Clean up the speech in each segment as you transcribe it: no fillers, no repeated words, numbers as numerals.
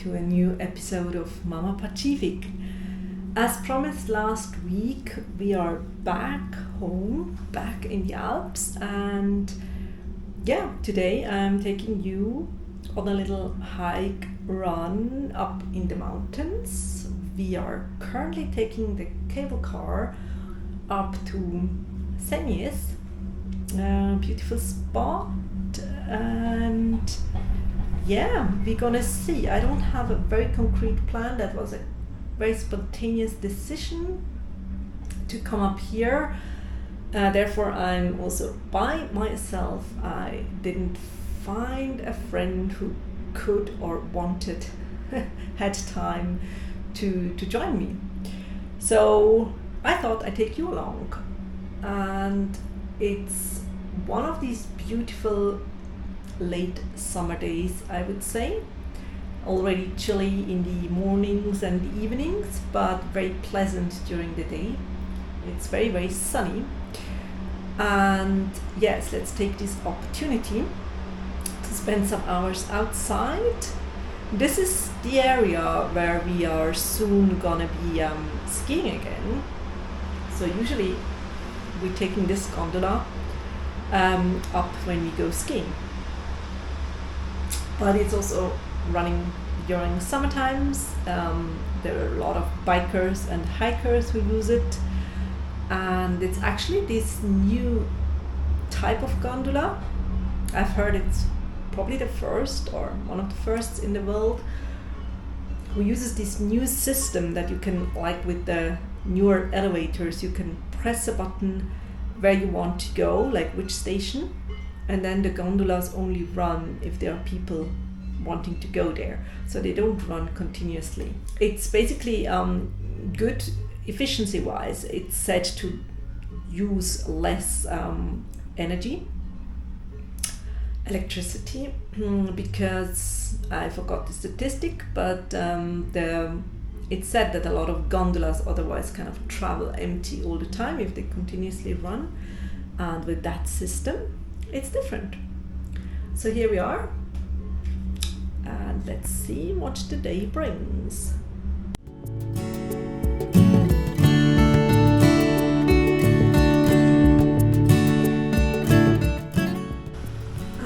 to a new episode of Mama Patschifig. As promised last week, we are back home, back in the Alps, and today I'm taking you on a little hike run up in the mountains. We are currently taking the cable car up to Segnes, a beautiful spot, and we're gonna see. I don't have a very concrete plan. That was a very spontaneous decision to come up here. Therefore, I'm also by myself. I didn't find a friend who could or wanted, had time to join me. So I thought I'd take you along. And it's one of these beautiful late summer days, I would say. Already chilly in the mornings and the evenings, but very pleasant during the day. It's very, very sunny. And yes, let's take this opportunity to spend some hours outside. This is the area where we are soon gonna be skiing again. So usually we're taking this gondola up when we go skiing. But it's also running during summer times. There are a lot of bikers and hikers who use it. And it's actually this new type of gondola. I've heard it's probably the first or one of the first in the world who uses this new system that you can, like with the newer elevators, you can press a button where you want to go, like which station, and then the gondolas only run if there are people wanting to go there, so they don't run continuously. It's basically good efficiency wise. It's said to use less electricity, because I forgot the statistic, but it's said that a lot of gondolas otherwise kind of travel empty all the time if they continuously run, and with that system it's different. So here we are, and let's see what the day brings.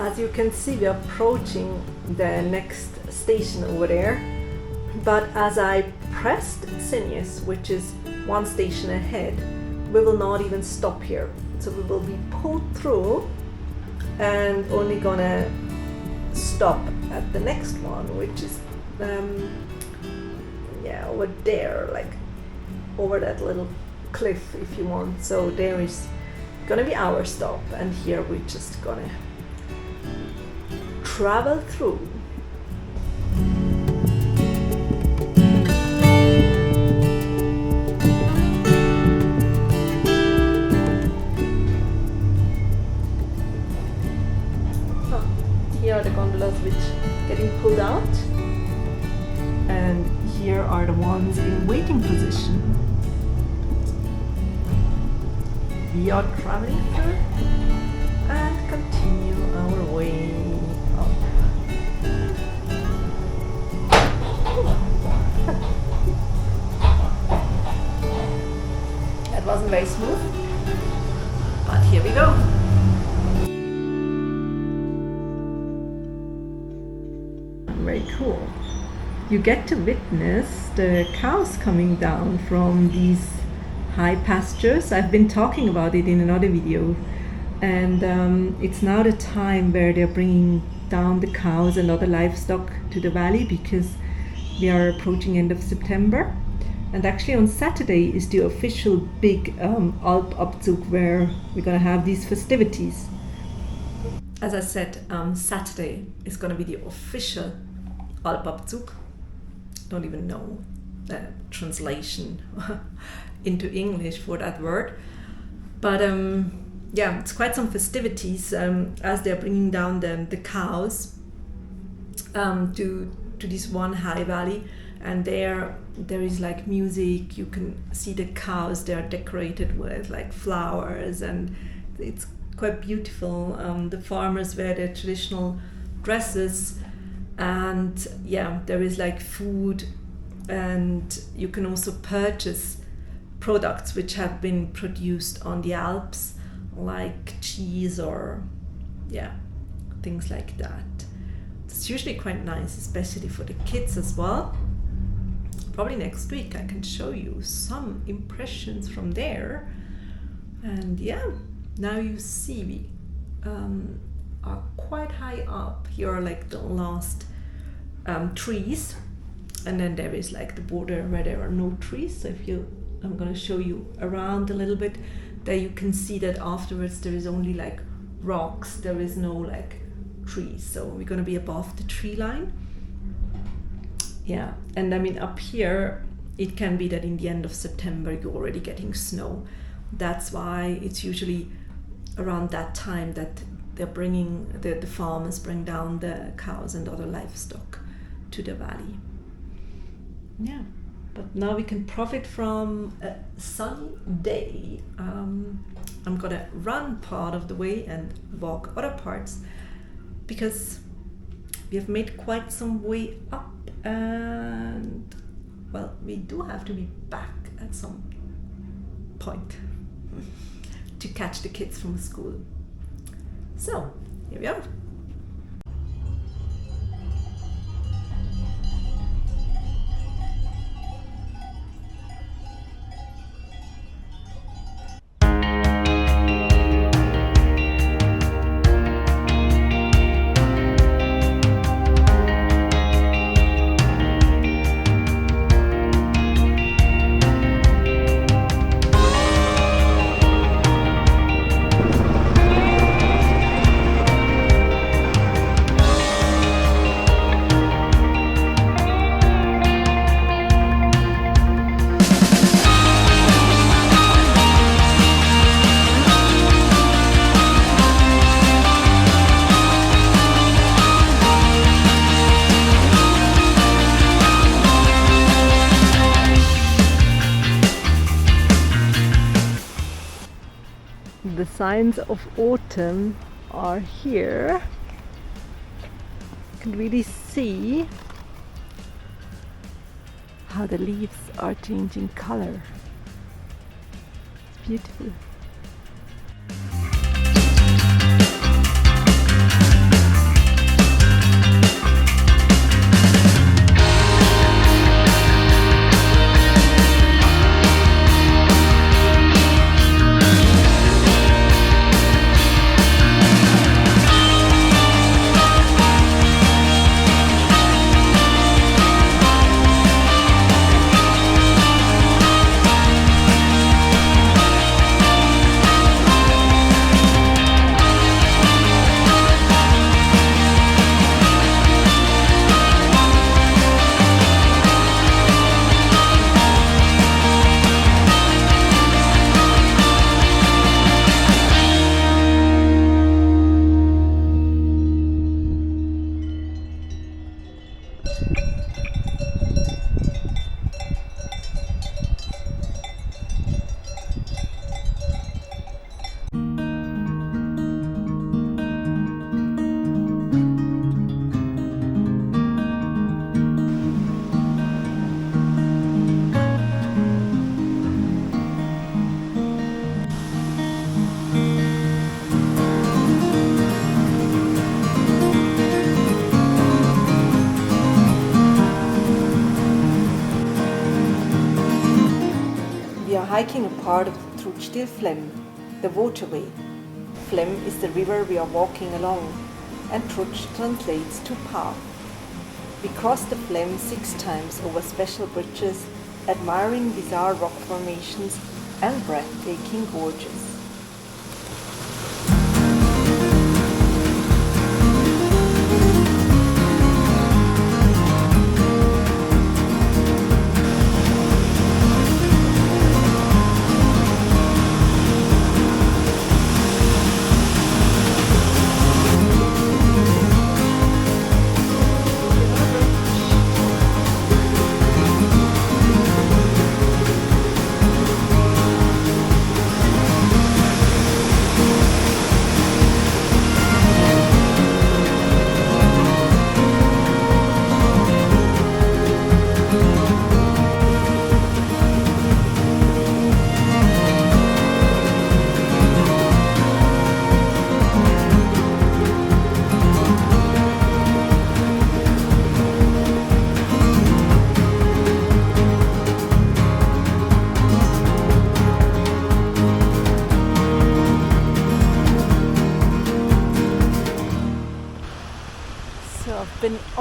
As you can see, we are approaching the next station over there, but as I pressed Segnes, which is one station ahead, we will not even stop here. So we will be pulled through and only gonna stop at the next one, which is over there, like over that little cliff if you want. So there is gonna be our stop, and here we're just gonna travel through. Here are the gondolas which getting pulled out, and here are the ones in waiting position. We are traveling through and continue our way up. That wasn't very smooth, but here we go. Very cool. You get to witness the cows coming down from these high pastures. I've been talking about it in another video, and it's now the time where they're bringing down the cows and other livestock to the valley, because we are approaching end of September, and actually on Saturday is the official big Alpabzug, where we're gonna have these festivities. As I said, Saturday is gonna be the official Alpabzug. Don't even know the translation into English for that word, but it's quite some festivities as they're bringing down the cows to this one high valley, and there is like music. You can see the cows. They are decorated with like flowers, and it's quite beautiful. The farmers wear their traditional dresses, And yeah, there is like food, and you can also purchase products which have been produced on the Alps, like cheese or things like that. It's usually quite nice, especially for the kids as well. Probably next week I can show you some impressions from there. And yeah, now you see we are quite high up. Here are like the last trees, and then there is like the border where there are no trees. So I'm going to show you around a little bit. There you can see that afterwards there is only like rocks, there is no like trees. So we're going to be above the tree line. Yeah, and I mean up here it can be that in the end of September you're already getting snow. That's why it's usually around that time that they're bringing, the farmers bring down the cows and other livestock to the valley. Yeah, but now we can profit from a sunny day. I'm gonna run part of the way and walk other parts, because we have made quite some way up, and well, we do have to be back at some point to catch the kids from school. So here we are. The signs of autumn are here. You can really see how the leaves are changing color. It's beautiful. Hiking a part of the Trutg Flem, the waterway. Flem is the river we are walking along, and Trutg translates to path. We crossed the Flem 6 times over special bridges, admiring bizarre rock formations and breathtaking gorges.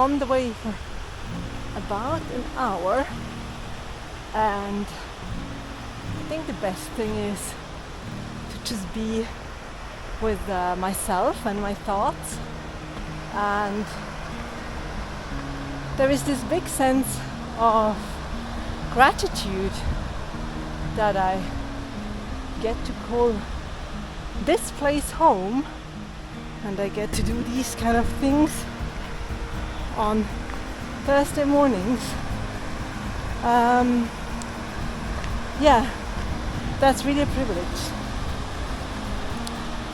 on the way for about an hour, and I think the best thing is to just be with myself and my thoughts, and there is this big sense of gratitude that I get to call this place home, and I get to do these kind of things on Thursday mornings. Yeah, that's really a privilege.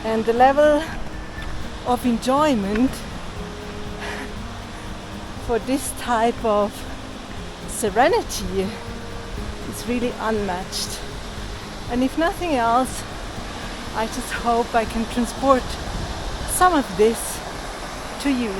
And the level of enjoyment for this type of serenity is really unmatched. And if nothing else, I just hope I can transport some of this to you.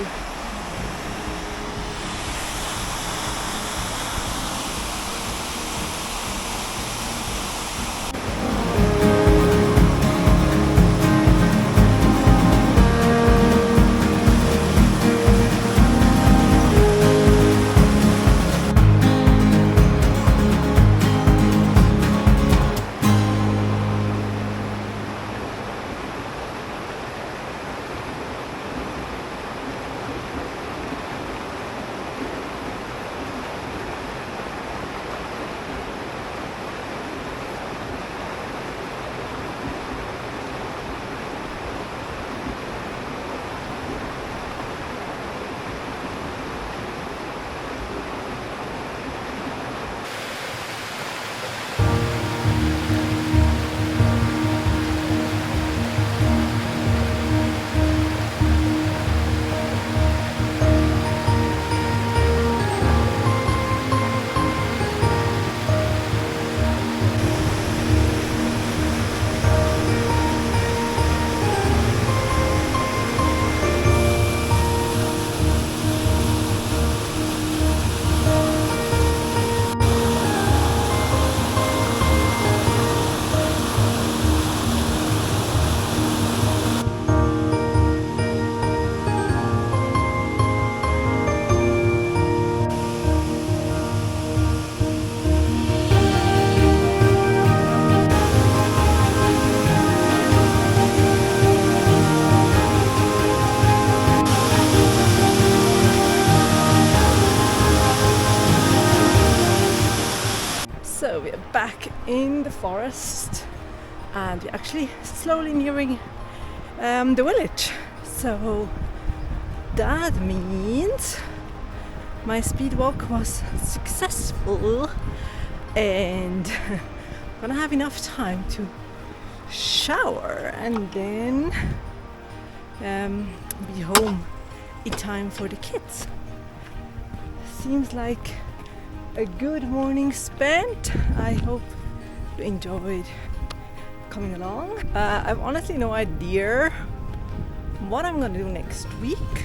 So we are back in the forest, and we're actually slowly nearing the village. So that means my speed walk was successful, and I'm gonna have enough time to shower and then be home in time for the kids. Seems like a good morning spent. I hope you enjoyed coming along. I have honestly no idea what I'm gonna do next week,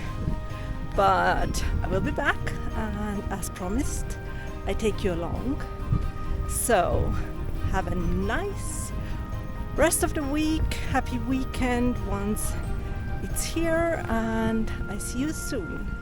but I will be back, and as promised, I take you along. So have a nice rest of the week, happy weekend once it's here, and I see you soon.